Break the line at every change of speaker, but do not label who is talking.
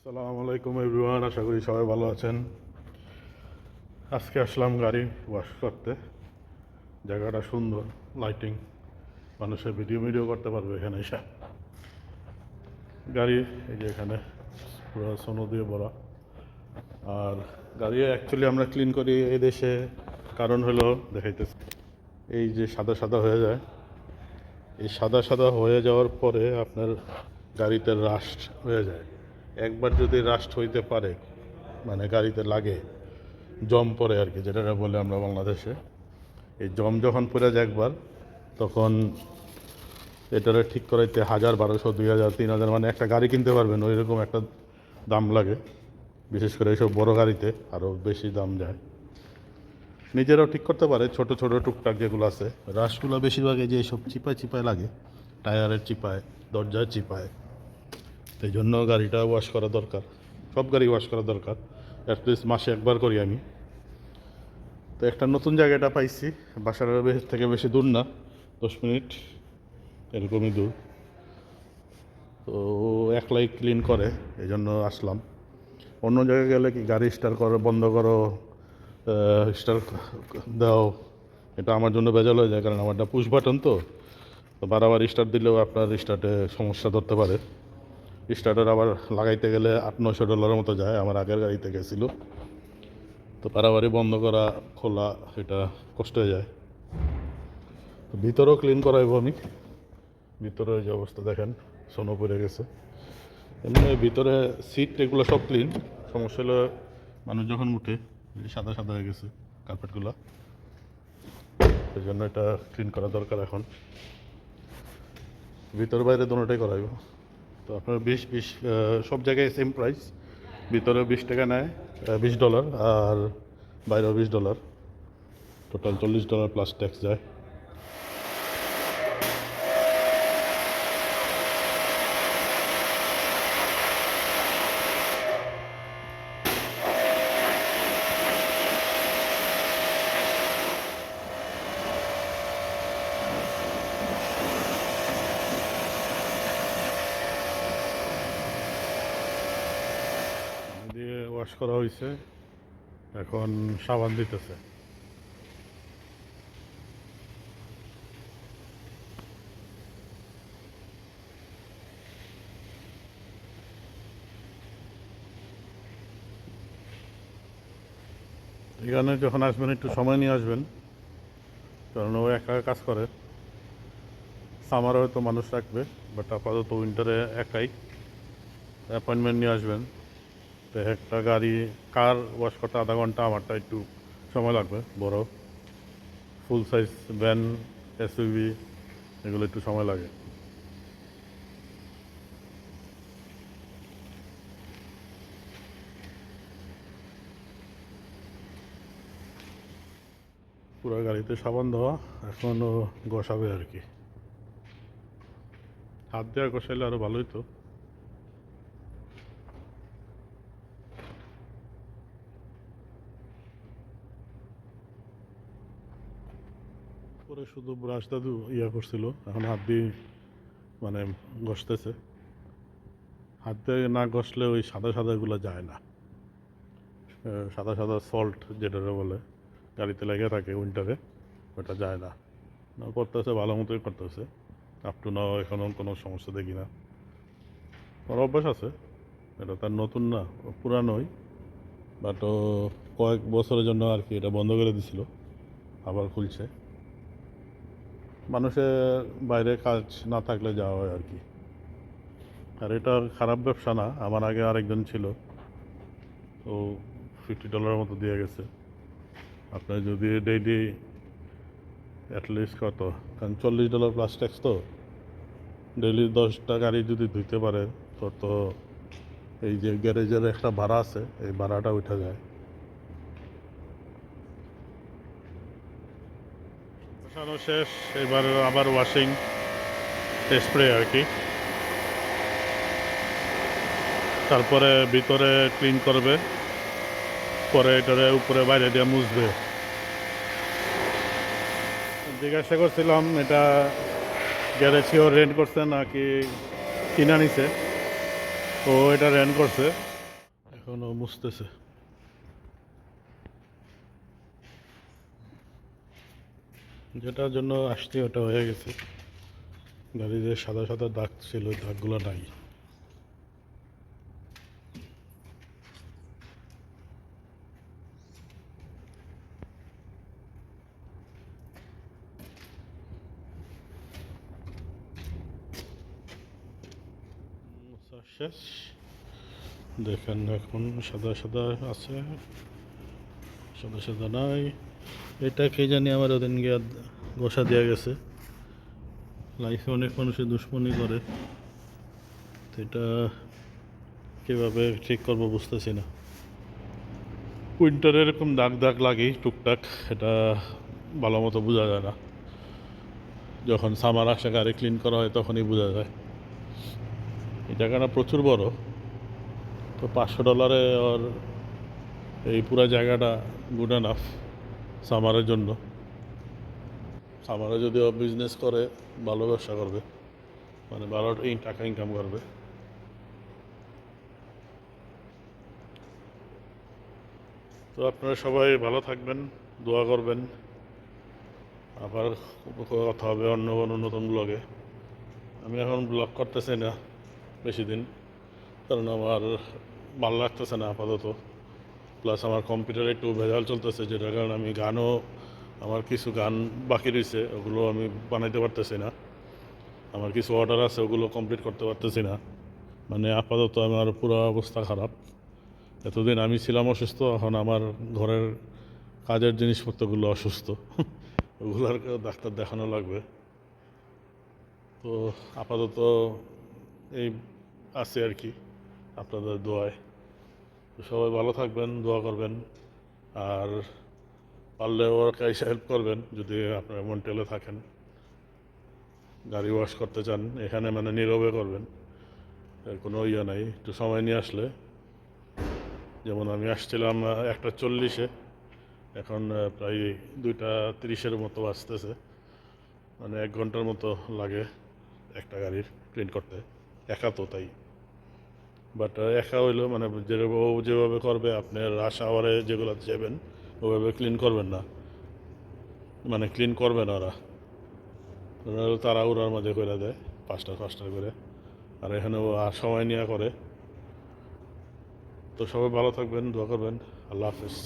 আসসালামু আলাইকুম এভরিওয়ান, আশা করি সবাই ভালো আছেন। আজকে আসলাম গাড়ি ওয়াশ করতে। জায়গাটা সুন্দর, লাইটিং, মানুষের ভিডিও করতে পারবে এখানে এসে। গাড়ি এই যে এখানে পুরো সোনো দিয়ে ভরা। আর গাড়ি অ্যাকচুয়ালি আমরা ক্লিন করি এই দেশে, কারণ হলো দেখাইতেছে এই যে সাদা সাদা হয়ে যায়। এই সাদা সাদা হয়ে যাওয়ার পরে আপনার গাড়িতে রাস্ট হয়ে যায়। একবার যদি রাস্ট হইতে পারে, মানে গাড়িতে লাগে, জম পড়ে আর কি, যেটা বলে আমরা বাংলাদেশে। এই জম যখন পড়ে যায় একবার, তখন এটারে ঠিক করাইতে 1000, 1200, 2000, 3000, মানে একটা গাড়ি কিনতে পারবেন ওই রকম একটা দাম লাগে। বিশেষ করে এইসব বড় গাড়িতে আরও বেশি দাম যায়। নিজেরাও ঠিক করতে পারে, ছোট ছোট টুকটাক যেগুলো আছে। রাশগুলো বেশিরভাগ এই যে এইসব চিপায় চিপায় লাগে, টায়ারের চিপায়, দরজায় চিপায়। এই জন্য গাড়িটা ওয়াশ করা দরকার, সব গাড়ি ওয়াশ করা দরকার। অ্যাটলিস্ট মাসে একবার করি আমি। তো একটা নতুন জায়গাটা পাইছি, বাসার থেকে বেশি দূর না, 10 মিনিট এরকমই দূর। তো ও একলাই ক্লিন করে, এই জন্য আসলাম। অন্য জায়গায় গেলে কি গাড়ি স্টার্ট করো, বন্ধ করো, স্টার্ট দাও, এটা আমার জন্য বেজাল হয়ে যায়, কারণ আমারটা পুশ বাটন। তো বারবার স্টার্ট দিলেও আপনার স্টার্টে সমস্যা ধরতে পারে। স্টার্টার আবার লাগাইতে গেলে $800-900 মতো যায়, আমার আগের গাড়িতে গেছিলো। তো বারবারই বন্ধ করা খোলা, এটা কষ্ট হয়ে যায়। তো ভিতরেও ক্লিন করাইবো আমি। ভিতরে যে অবস্থা দেখেন, সোনো পড়ে গেছে। এমনি ভিতরে সিট এগুলো সব ক্লিন। সমস্যা হলো মানুষ যখন উঠে সাদা সাদা হয়ে গেছে কার্পেটগুলো, সেই জন্য এটা ক্লিন করা দরকার এখন। ভিতর বাইরে দুটোটাই করাইব। তো আপনার 20 সব জায়গায় সেম প্রাইস। ভিতরে 20 টাকা নেয়, $20, আর বাইরেও $20, টোটাল $40 প্লাস ট্যাক্স যায়। দিয়ে ওয়াশ করা হয়েছে, এখন সাবান দিতেছে। এখানে যখন আসবেন একটু সময় নিয়ে আসবেন, কারণ ও একা কাজ করে। সামারে হয়তো মানুষ রাখবে, বাট আপাতত উইন্টারে একাই। অ্যাপয়েন্টমেন্ট নিয়ে আসবেন। তো একটা গাড়ি কার ওয়াশ করতে আধা ঘন্টা, আমারটা একটু সময় লাগবে। বড় ফুল সাইজ ভ্যান, এসইউভি, এগুলো একটু সময় লাগে। পুরো গাড়িতে সাবান দেওয়া, এখনও ঘষাবে আর কি। হাত দেওয়া ঘষাইলে আরও ভালোই তো। পরে শুধু ব্রাশ দাদু করছিল, এখন হাত দিয়ে মানে ঘষতেছে। হাত দিয়ে না ঘষলে ওই সাদা সাদাগুলো যায় না। সাদা সাদা সল্ট যেটা বলে গাড়িতে লেগে থাকে উইন্টারে, ওটা যায় না। করতেছে, ভালো মতোই করতেছে। আপ টু নাও এখনও কোনো সমস্যা দেখি না। ওর অভ্যাস আছে, এটা তার নতুন না, পুরানোই। বাট ও কয়েক বছরের জন্য আর কি এটা বন্ধ করে দিছিল, আবার খুলছে। মানুষের বাইরে কাজ না থাকলে যাওয়া হয় আর কি। আর এটা খারাপ ব্যবসা না। আমার আগে আরেকজন ছিল, ও $50 মতো দিয়ে গেছে। আপনার যদি ডেইলি অ্যাটলিস্ট কত, কারণ $40 প্লাস ট্যাক্স, তো ডেইলি 10টা গাড়ি যদি ধুইতে পারে, তো এই যে গ্যারেজের একটা ভাড়া আছে, এই ভাড়াটা উঠে যায়। বসানো শেষ, এবার আবার ওয়াশিং স্প্রে আর কি। তারপরে ভিতরে ক্লিন করবে, পরে এটারে উপরে বাইরে দিয়ে মুছবে। জিজ্ঞাসা করছিলাম এটা গ্যারেজ কেউ রেন্ট করছে নাকি কিনা নিছে। ও এটা রেন্ট করছে, এখনো মুছতেছে। যেটার জন্য আসছি ওটা হয়ে গেছে। গাড়িতে সাদা সাদা দাগ ছিল, ওই দাগগুলো নাই। মোছা শেষ। দেখেন এখন সাদা সাদা আছে, সাদা সাদা নাই। এটা কে জানি আমার ওদিন গিয়ে গোসা দেওয়া গেছে। লাইফে অনেক মানুষের দুশ্মনী করে, তো এটা কীভাবে ঠিক করবো বুঝতেছি না। উইন্টারে এরকম দাগ দাগ লাগে টুকটাক, এটা ভালো মতো বোঝা যায় না। যখন সামার আসে গাড়ি ক্লিন করা হয় তখনই বোঝা যায়। এই জায়গাটা প্রচুর বড়, তো $500 আর এই পুরো জায়গাটা গুড এনাফ সামারের জন্য। সামারে যদি ও বিজনেস করে, ভালো ব্যবসা করবে, মানে ভালো এই টাকা ইনকাম করবে। তো আপনারা সবাই ভালো থাকবেন, দোয়া করবেন। আবার কথা হবে অন্য কোনো নতুন ব্লগে। আমি এখন ব্লগ করতেছি না বেশি দিন, কারণ আমার ভালো লাগতেছে না আপাতত। প্লাস আমার কম্পিউটারে একটু ভেজাল চলতেছে, যেটার কারণে আমি গানও, আমার কিছু গান বাকি রয়েছে, ওগুলো আমি বানাইতে পারতেছি না। আমার কিছু অর্ডার আছে, ওগুলো কমপ্লিট করতে পারতেছি না। মানে আপাতত আমার পুরো অবস্থা খারাপ। এতদিন আমি ছিলাম অসুস্থ, এখন আমার ঘরের কাজের জিনিসপত্রগুলো অসুস্থ। ওগুলোর ডাক্তার দেখানো লাগবে। তো আপাতত এই আছে আর কি, আপনাদের দোয়ায়। তো সবাই ভালো থাকবেন, দোয়া করবেন। আর পারলে ওরা এসে হেল্প করবেন যদি আপনারা মন্ট্রিয়ালে থাকেন, গাড়ি ওয়াশ করতে চান। এখানে মানে নীরবে করবেন, এর কোনো ইয়ে নাই। একটু সময় নিয়ে আসলে, যেমন আমি আসছিলাম 1:40, এখন প্রায় 2:30 মতো আসতেছে। মানে 1 ঘন্টার মতো লাগে একটা গাড়ির ক্লিন করতে, একা তো তাই। বাট একা হইলেও মানে যেভাবে করবে, আপনার রাশ আওয়ারে যেগুলো যাবেন ওভাবে ক্লিন করবেন না, মানে ক্লিন করবে না ওরা। ওরা তাড়াহুড়ার মাঝে করে দেয়, 5টা করে। আর এখানে ও সময় নিয়ে করে। তো সবাই ভালো থাকবেন, দোয়া করবেন। আল্লাহ হাফেজ।